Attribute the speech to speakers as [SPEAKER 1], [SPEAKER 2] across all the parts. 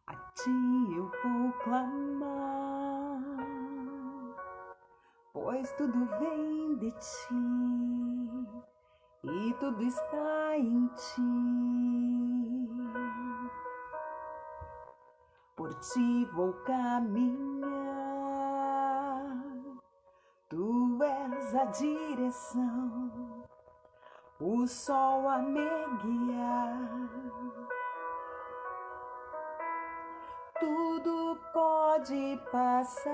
[SPEAKER 1] A ti eu vou clamar, pois tudo vem de ti e tudo está em ti. Por ti vou caminhar, tu és a direção, o sol a me guiar. Tudo pode passar,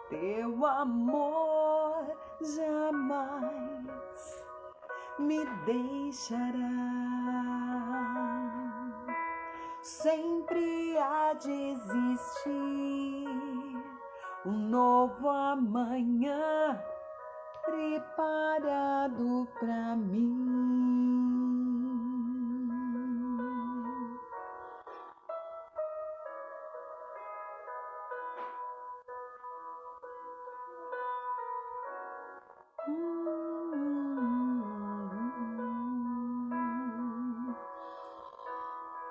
[SPEAKER 1] teu amor jamais me deixará. Sempre há de existir um novo amanhã preparado pra mim.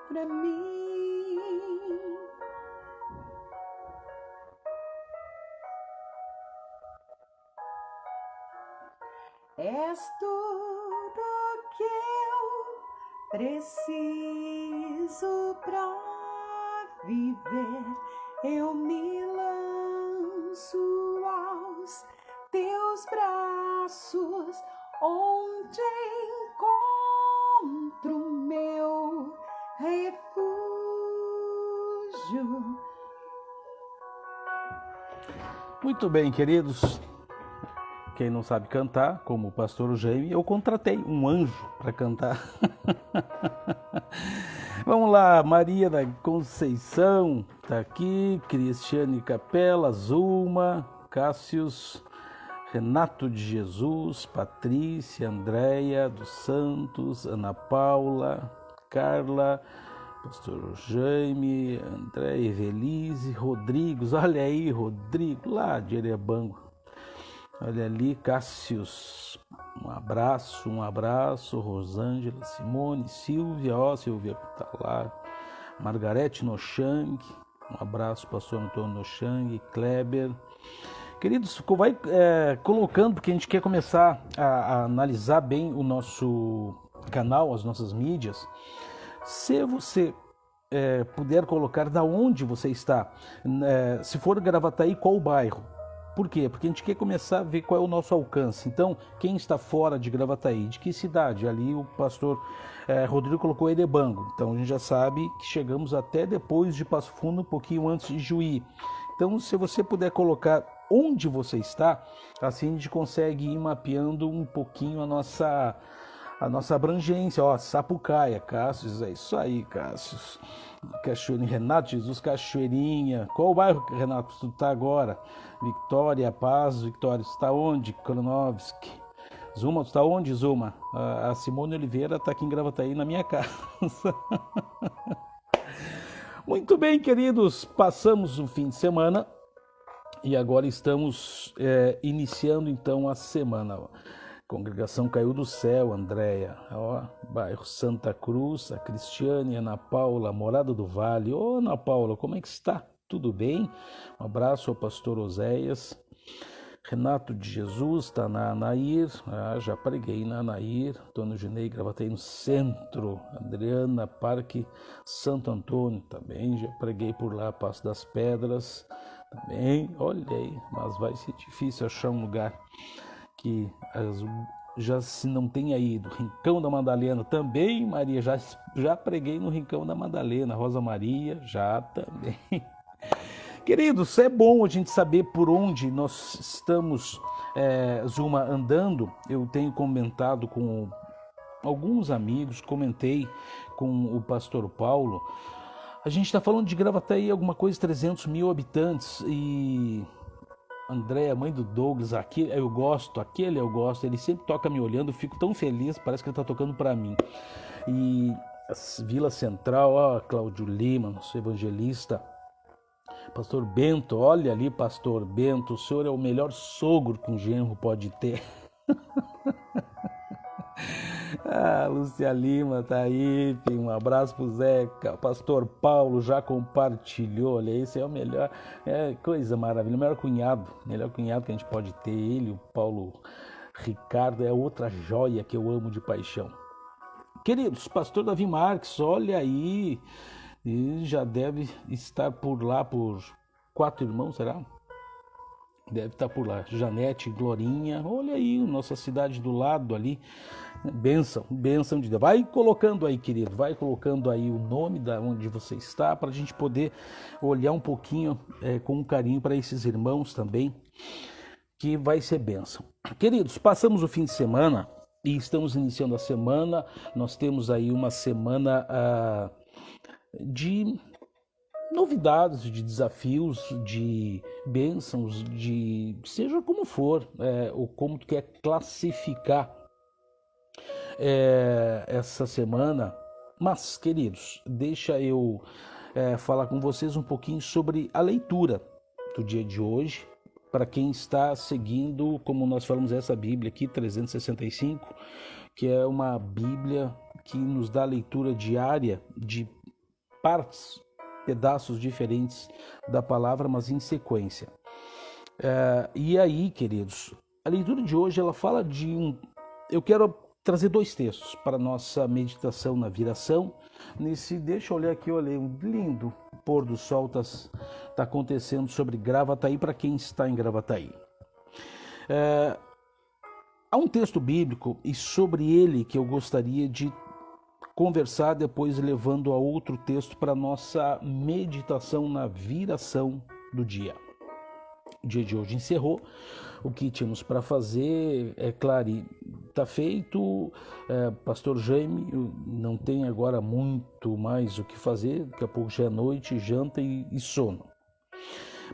[SPEAKER 1] Pra mim, és tudo que eu preciso pra viver. Eu me lanço aos teus braços, onde encontro meu refúgio.
[SPEAKER 2] Muito bem, queridos. Quem não sabe cantar, como o pastor Jaime, eu contratei um anjo para cantar. Vamos lá, Maria da Conceição está aqui, Cristiane Capela, Zulma, Cássius, Renato de Jesus, Patrícia, Andréia dos Santos, Ana Paula, Carla, pastor Jaime, André, Evelise, Rodrigos, olha aí, Rodrigo, lá de Erebango. Olha ali, Cássius, um abraço, Rosângela, Simone, Silvia, Silvia tá lá, Margarete Nochang, um abraço, pastor Antônio Nochang, Kleber. Queridos, vai colocando, porque a gente quer começar a analisar bem o nosso canal, as nossas mídias. Se você puder colocar da onde você está, se for Gravataí, qual o bairro? Por quê? Porque a gente quer começar a ver qual é o nosso alcance. Então, quem está fora de Gravataí, de que cidade? Ali o pastor Rodrigo colocou Erebango. Então, a gente já sabe que chegamos até depois de Passo Fundo, um pouquinho antes de Juí. Então, se você puder colocar onde você está, assim a gente consegue ir mapeando um pouquinho a nossa abrangência. Ó, Sapucaia, Cássius, é isso aí, Cássius. Cachoeirinha, Renato Jesus, Cachoeirinha. Qual o bairro, Renato, tu tá agora? Vitória, Paz, Vitória, tu tá onde? Kronovski. Zuma, tu tá onde, Zuma? A Simone Oliveira tá aqui em Gravataí, na minha casa. Muito bem, queridos, passamos o fim de semana e agora estamos iniciando então a semana. Congregação Caiu do Céu, Andréia, bairro Santa Cruz, a Cristiane, Ana Paula, Morada do Vale. Ô, Ana Paula, como é que está? Tudo bem? Um abraço ao pastor Oséias. Renato de Jesus está na Anair, já preguei na Anair. Antônio Ginei, Gravataí no centro. Adriana, Parque Santo Antônio, também já preguei por lá, Passo das Pedras, também. Olha aí, mas vai ser difícil achar um lugar que já se não tenha ido. Rincão da Madalena também, Maria, já preguei no Rincão da Madalena. Rosa Maria, já também. Queridos, é bom a gente saber por onde nós estamos, Zuma, andando. Eu tenho comentado com alguns amigos, comentei com o pastor Paulo. A gente está falando de Gravataí, alguma coisa, 300 mil habitantes, e Andréa, mãe do Douglas, aquele eu gosto, ele sempre toca me olhando, eu fico tão feliz, parece que ele está tocando para mim. E a Vila Central, ó, Cláudio Lima, nosso evangelista, pastor Bento, olha ali, pastor Bento, o senhor é o melhor sogro que um genro pode ter. Lúcia Lima tá aí, um abraço pro Zeca, pastor Paulo já compartilhou, olha, esse é o melhor, coisa maravilhosa, melhor cunhado que a gente pode ter, ele, o Paulo Ricardo, é outra joia que eu amo de paixão. Queridos, pastor Davi Marques, olha aí, ele já deve estar por lá, por 4 irmãos, será? Deve estar por lá, Janete, Glorinha, olha aí, nossa cidade do lado ali, bênção de Deus. Vai colocando aí, querido, vai colocando aí o nome da onde você está, para a gente poder olhar um pouquinho com carinho para esses irmãos também, que vai ser bênção. Queridos, passamos o fim de semana e estamos iniciando a semana, nós temos aí uma semana de novidades, de desafios, de bênçãos, de seja como for, ou como tu quer classificar essa semana. Mas, queridos, deixa eu falar com vocês um pouquinho sobre a leitura do dia de hoje, para quem está seguindo, como nós falamos, essa Bíblia aqui, 365, que é uma Bíblia que nos dá a leitura diária de partes, pedaços diferentes da palavra, mas em sequência. E aí, queridos, a leitura de hoje, ela fala eu quero trazer 2 textos para a nossa meditação na viração. Deixa eu olhar aqui, olha, um lindo pôr do sol tá acontecendo sobre Gravataí, para quem está em Gravataí. Há um texto bíblico, e sobre ele que eu gostaria de conversar, depois levando a outro texto para nossa meditação na viração do dia. O dia de hoje encerrou, o que tínhamos para fazer, claro, está feito. Pastor Jaime não tem agora muito mais o que fazer, daqui a pouco já é noite, janta e sono.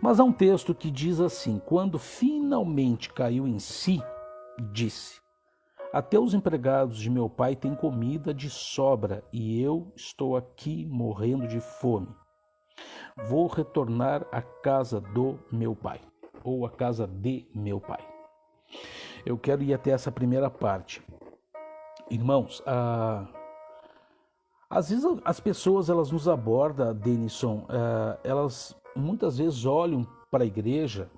[SPEAKER 2] Mas há um texto que diz assim: quando finalmente caiu em si, disse: até os empregados de meu pai têm comida de sobra e eu estou aqui morrendo de fome. Vou retornar à casa do meu pai, ou à casa de meu pai. Eu quero ir até essa primeira parte. Irmãos, às vezes as pessoas elas nos abordam, Denison, elas muitas vezes olham para a igreja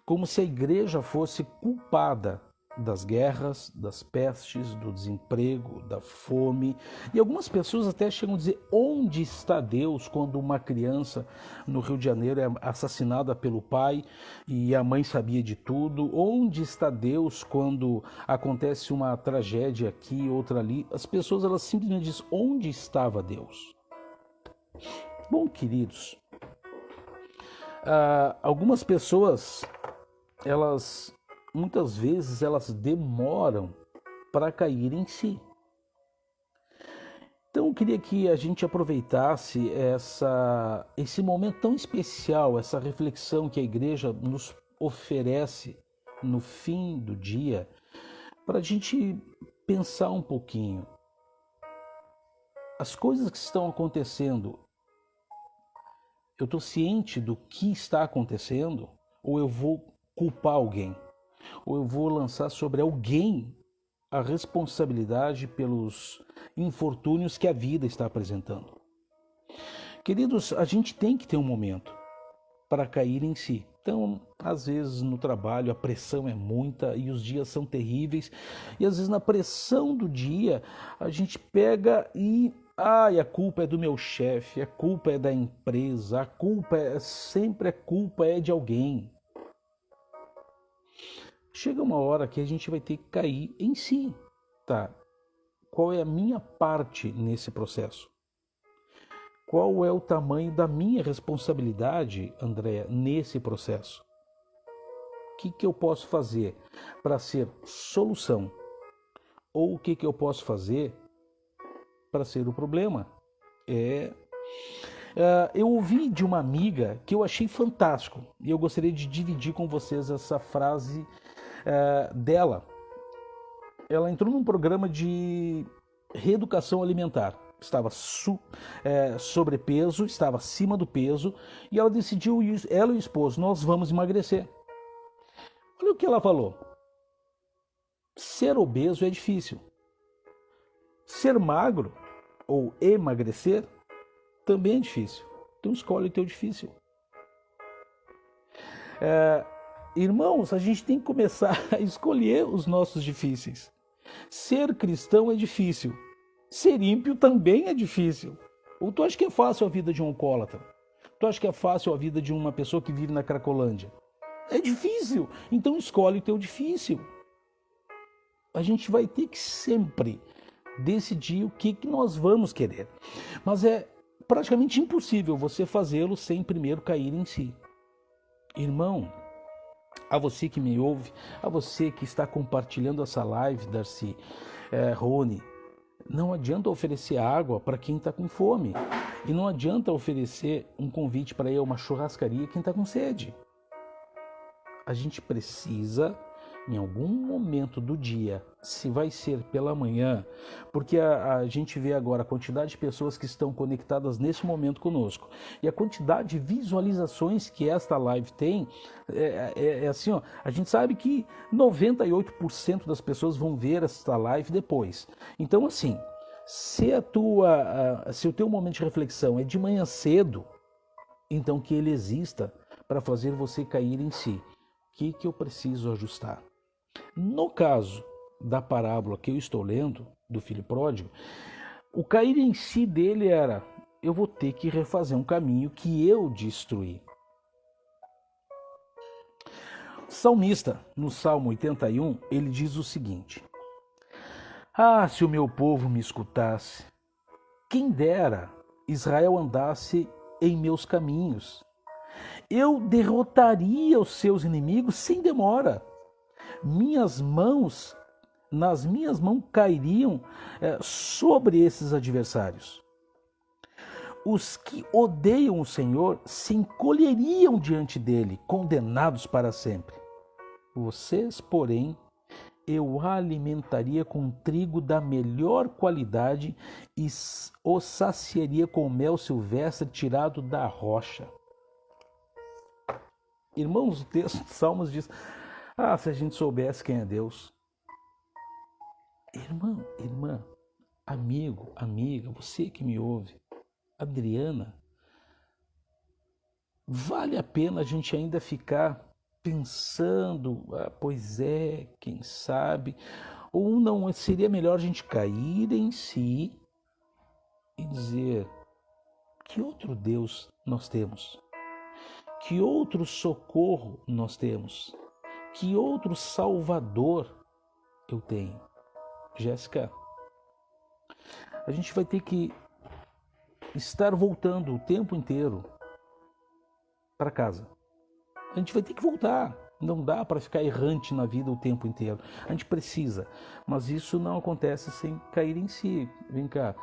[SPEAKER 2] como se a igreja fosse culpada das guerras, das pestes, do desemprego, da fome. E algumas pessoas até chegam a dizer: onde está Deus quando uma criança no Rio de Janeiro é assassinada pelo pai e a mãe sabia de tudo? Onde está Deus quando acontece uma tragédia aqui, outra ali? As pessoas elas simplesmente dizem: onde estava Deus? Bom, queridos, algumas pessoas, muitas vezes elas demoram para cair em si. Então eu queria que a gente aproveitasse esse momento tão especial, essa reflexão que a igreja nos oferece no fim do dia, para a gente pensar um pouquinho. As coisas que estão acontecendo, eu estou ciente do que está acontecendo, ou eu vou culpar alguém? Ou eu vou lançar sobre alguém a responsabilidade pelos infortúnios que a vida está apresentando? Queridos, a gente tem que ter um momento para cair em si. Então, às vezes no trabalho a pressão é muita e os dias são terríveis, e às vezes na pressão do dia a gente pega e a culpa é do meu chefe, a culpa é da empresa, sempre a culpa é de alguém. chega uma hora que a gente vai ter que cair em si, tá? Qual é a minha parte nesse processo? Qual é o tamanho da minha responsabilidade, Andréa, nesse processo? O que eu posso fazer para ser solução? Ou o que eu posso fazer para ser o problema? Eu ouvi de uma amiga que eu achei fantástico e eu gostaria de dividir com vocês essa frase dela. Ela entrou num programa de reeducação alimentar. Estava sobrepeso, estava acima do peso e ela decidiu, ela e o esposo, nós vamos emagrecer. Olha o que ela falou. Ser obeso é difícil. Ser magro ou emagrecer também é difícil. Então escolhe o teu difícil. Irmãos, a gente tem que começar a escolher os nossos difíceis. Ser cristão é difícil. Ser ímpio também é difícil. Ou tu acha que é fácil a vida de um alcoólatra? Tu acha que é fácil a vida de uma pessoa que vive na Cracolândia? É difícil. Então escolhe o teu difícil. A gente vai ter que sempre decidir o que nós vamos querer. Mas é praticamente impossível você fazê-lo sem primeiro cair em si. Irmão, a você que me ouve, a você que está compartilhando essa live, Darcy, Rony, não adianta oferecer água para quem está com fome. E não adianta oferecer um convite para ir a uma churrascaria quem está com sede. A gente precisa, em algum momento do dia, se vai ser pela manhã, porque a gente vê agora a quantidade de pessoas que estão conectadas nesse momento conosco. E a quantidade de visualizações que esta live tem, é assim, ó, a gente sabe que 98% das pessoas vão ver esta live depois. Então, assim, se o teu momento de reflexão é de manhã cedo, então que ele exista para fazer você cair em si. O que eu preciso ajustar? No caso da parábola que eu estou lendo, do filho pródigo, o cair em si dele era: eu vou ter que refazer um caminho que eu destruí. O salmista, no Salmo 81, ele diz o seguinte: ah, se o meu povo me escutasse, quem dera Israel andasse em meus caminhos. Eu derrotaria os seus inimigos sem demora. Nas minhas mãos cairiam sobre esses adversários. Os que odeiam o Senhor se encolheriam diante dele, condenados para sempre. Vocês, porém, eu alimentaria com trigo da melhor qualidade e os saciaria com mel silvestre tirado da rocha. Irmãos, o texto de Salmos diz: ah, se a gente soubesse quem é Deus. Irmã, amigo, amiga, você que me ouve, Adriana, vale a pena a gente ainda ficar pensando, pois é, quem sabe, ou não, seria melhor a gente cair em si e dizer: que outro Deus nós temos? Que outro socorro nós temos? Que outro Salvador eu tenho? Jéssica, a gente vai ter que estar voltando o tempo inteiro para casa. A gente vai ter que voltar. Não dá para ficar errante na vida o tempo inteiro. A gente precisa, mas isso não acontece sem cair em si. Vem cá,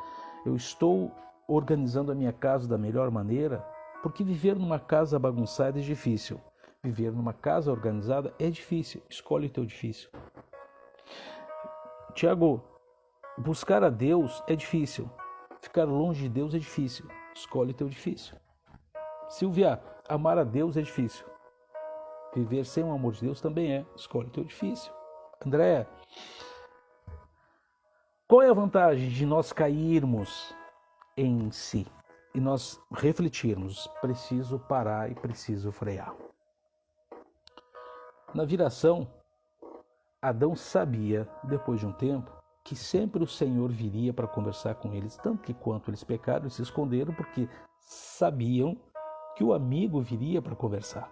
[SPEAKER 2] eu estou organizando a minha casa da melhor maneira, porque viver numa casa bagunçada é difícil. Viver numa casa organizada é difícil. Escolhe o teu difícil. Tiago, buscar a Deus é difícil. Ficar longe de Deus é difícil. Escolhe o teu difícil. Silvia, amar a Deus é difícil. Viver sem o amor de Deus também é. Escolhe o teu difícil. André, qual é a vantagem de nós cairmos em si e nós refletirmos? Preciso parar e preciso frear. Na viração, Adão sabia, depois de um tempo, que sempre o Senhor viria para conversar com eles, tanto que quanto eles pecaram, eles se esconderam porque sabiam que o amigo viria para conversar.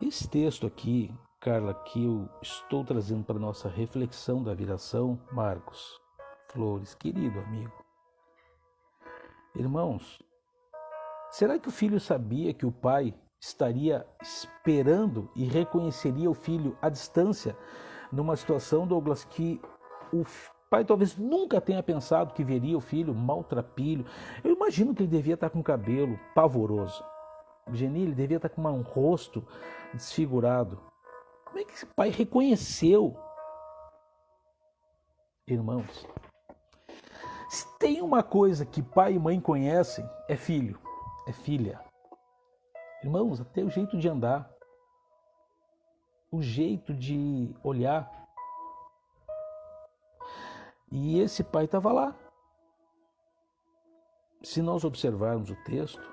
[SPEAKER 2] Esse texto aqui, Carla, que eu estou trazendo para nossa reflexão da viração, Marcos Flores, querido amigo. Irmãos, será que o filho sabia que o pai estaria esperando e reconheceria o filho à distância numa situação, Douglas, que o pai talvez nunca tenha pensado que veria o filho maltrapilho? Eu imagino que ele devia estar com o cabelo pavoroso. Geni, ele devia estar com um rosto desfigurado. Como é que esse pai reconheceu? Irmãos, se tem uma coisa que pai e mãe conhecem, é filho, é filha. Irmãos, até o jeito de andar, o jeito de olhar. E esse pai estava lá. Se nós observarmos o texto,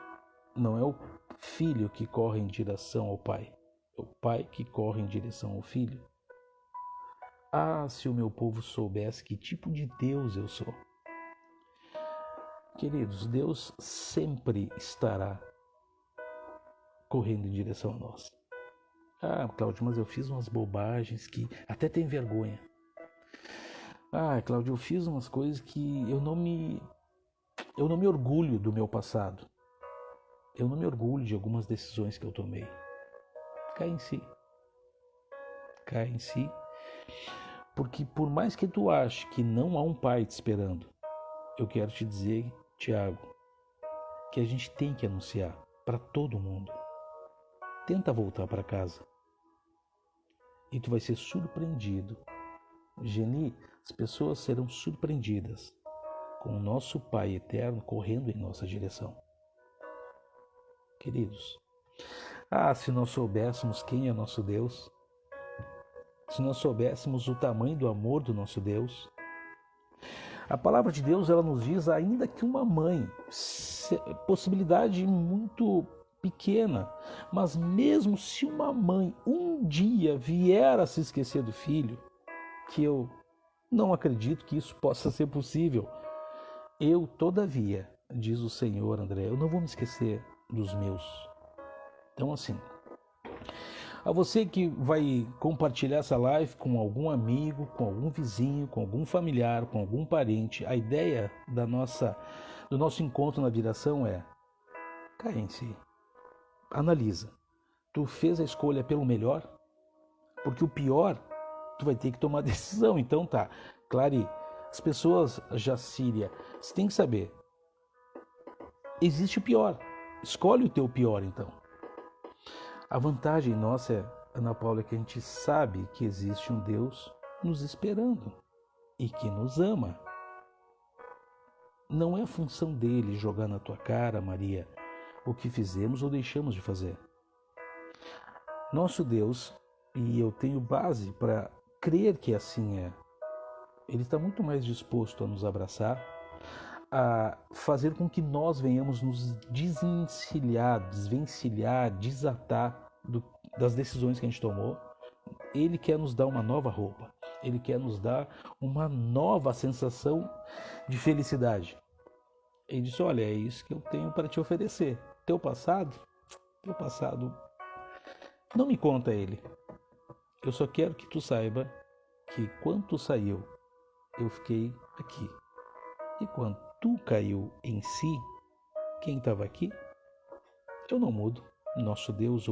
[SPEAKER 2] não é o filho que corre em direção ao pai, é o pai que corre em direção ao filho. Ah, se o meu povo soubesse que tipo de Deus eu sou. Queridos, Deus sempre estará correndo em direção a nós. Ah, Cláudio, mas eu fiz umas bobagens que até tenho vergonha. Ah, Cláudio, eu fiz umas coisas que eu não me orgulho do meu passado. Eu não me orgulho de algumas decisões que eu tomei. Cai em si. Cai em si. Porque por mais que tu ache que não há um pai te esperando, eu quero te dizer, Tiago, que a gente tem que anunciar para todo mundo. Tenta voltar para casa. E tu vai ser surpreendido. Geni, as pessoas serão surpreendidas com o nosso Pai eterno correndo em nossa direção. Queridos, se nós soubéssemos quem é nosso Deus, se nós soubéssemos o tamanho do amor do nosso Deus. A palavra de Deus, ela nos diz ainda que uma mãe, possibilidade muito pequena, mas mesmo se uma mãe um dia vier a se esquecer do filho, que eu não acredito que isso possa ser possível, eu, todavia, diz o Senhor, André, eu não vou me esquecer dos meus. Então, assim, a você que vai compartilhar essa live com algum amigo, com algum vizinho, com algum familiar, com algum parente, a ideia do nosso encontro na viração é: cai em si, analisa. Tu fez a escolha pelo melhor? Porque o pior, tu vai ter que tomar decisão. Então tá, Clary, as pessoas, Jacília, você tem que saber, existe o pior. Escolhe o teu pior, então. A vantagem nossa, Ana Paula, é que a gente sabe que existe um Deus nos esperando e que nos ama. Não é função dele jogar na tua cara, Maria, o que fizemos ou deixamos de fazer. Nosso Deus, e eu tenho base para crer que assim é, ele está muito mais disposto a nos abraçar, a fazer com que nós venhamos nos desvencilhar, desatar das decisões que a gente tomou. Ele quer nos dar uma nova roupa. Ele quer nos dar uma nova sensação de felicidade. Ele disse: olha, é isso que eu tenho para te oferecer. Teu passado, não me conta ele. Eu só quero que tu saiba que quando tu saiu, eu fiquei aqui. E quando tu caiu em si, quem estava aqui? Eu não mudo. Nosso Deus,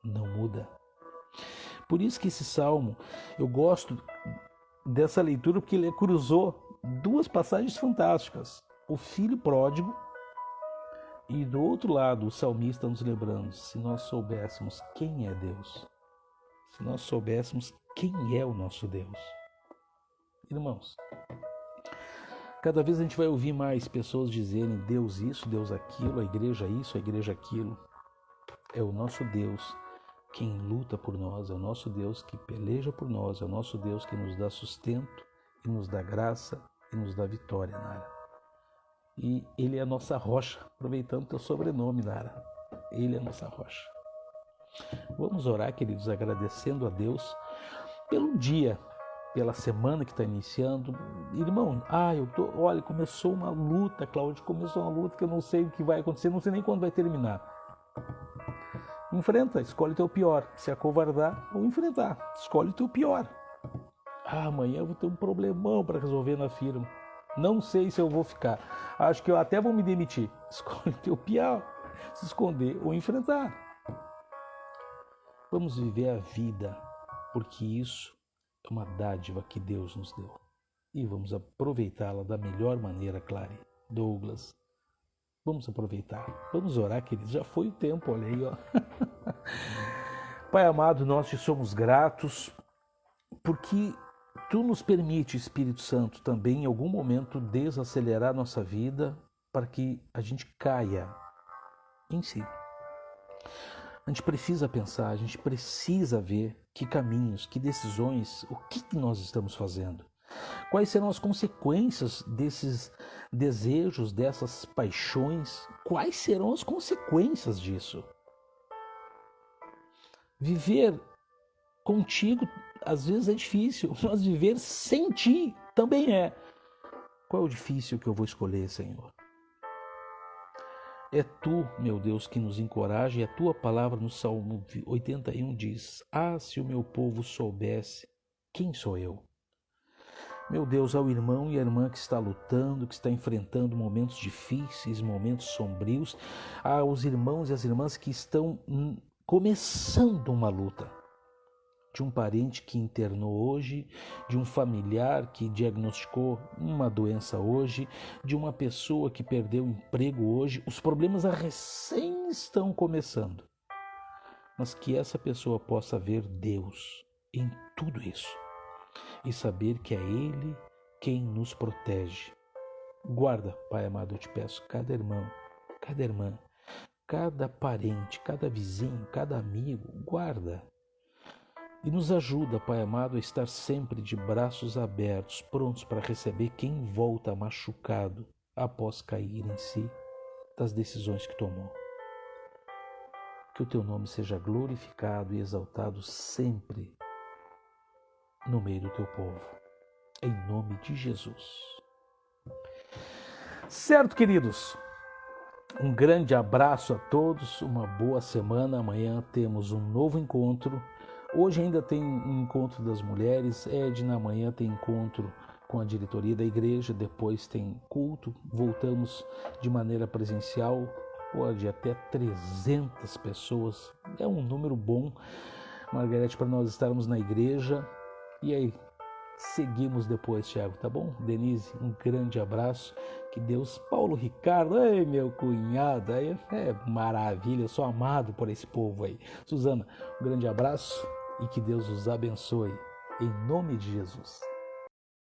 [SPEAKER 2] não muda. Por isso que esse salmo, eu gosto dessa leitura, porque ele cruzou duas passagens fantásticas. O filho pródigo e do outro lado o salmista nos lembrando: se nós soubéssemos quem é Deus, se nós soubéssemos quem é o nosso Deus. Irmãos, cada vez a gente vai ouvir mais pessoas dizerem Deus isso, Deus aquilo, a igreja isso, a igreja aquilo. É o nosso Deus quem luta por nós, é o nosso Deus que peleja por nós, é o nosso Deus que nos dá sustento e nos dá graça e nos dá vitória, Nara. E Ele é a nossa rocha, aproveitando teu sobrenome, Nara. Ele é a nossa rocha. Vamos orar, queridos, agradecendo a Deus pelo dia, pela semana que está iniciando. Irmão, olha, começou uma luta, Cláudio, começou uma luta que eu não sei o que vai acontecer, não sei nem quando vai terminar. Enfrenta, escolhe o teu pior. Se acovardar ou enfrentar, escolhe o teu pior. Amanhã eu vou ter um problemão para resolver na firma. Não sei se eu vou ficar. Acho que eu até vou me demitir. Escolhe o teu pior. Se esconder ou enfrentar. Vamos viver a vida, porque isso é uma dádiva que Deus nos deu. E vamos aproveitá-la da melhor maneira, Clary. Douglas, vamos aproveitar. Vamos orar, queridos. Já foi o tempo, olha aí, ó. Pai amado, nós te somos gratos, porque Tu nos permite, Espírito Santo, também em algum momento desacelerar nossa vida para que a gente caia em si. A gente precisa pensar, a gente precisa ver que caminhos, que decisões, o que nós estamos fazendo. Quais serão as consequências desses desejos, dessas paixões? Quais serão as consequências disso? Viver contigo às vezes é difícil, mas viver sem ti também é. Qual é o difícil que eu vou escolher, Senhor? É Tu, meu Deus, que nos encoraja, e a Tua palavra no Salmo 81 diz: se o meu povo soubesse quem sou eu. Meu Deus, ao irmão e à irmã que está lutando, que está enfrentando momentos difíceis, momentos sombrios, aos irmãos e às irmãs que estão começando uma luta, de um parente que internou hoje, de um familiar que diagnosticou uma doença hoje, de uma pessoa que perdeu o emprego hoje. Os problemas recém estão começando, mas que essa pessoa possa ver Deus em tudo isso e saber que é Ele quem nos protege. Guarda, Pai amado, eu te peço, cada irmão, cada irmã, cada parente, cada vizinho, cada amigo, guarda. E nos ajuda, Pai amado, a estar sempre de braços abertos, prontos para receber quem volta machucado após cair em si das decisões que tomou. Que o Teu nome seja glorificado e exaltado sempre no meio do Teu povo. Em nome de Jesus. Certo, queridos? Um grande abraço a todos, uma boa semana. Amanhã temos um novo encontro. Hoje ainda tem um encontro das mulheres, Edna, amanhã tem encontro com a diretoria da igreja, depois tem culto, voltamos de maneira presencial, pode até 300 pessoas, é um número bom, Margarete, para nós estarmos na igreja. E aí, seguimos depois, Thiago, tá bom? Denise, um grande abraço, que Deus, Paulo Ricardo, ei meu cunhado, aí é maravilha, eu sou amado por esse povo aí. Suzana, um grande abraço. E que Deus os abençoe, em nome de Jesus.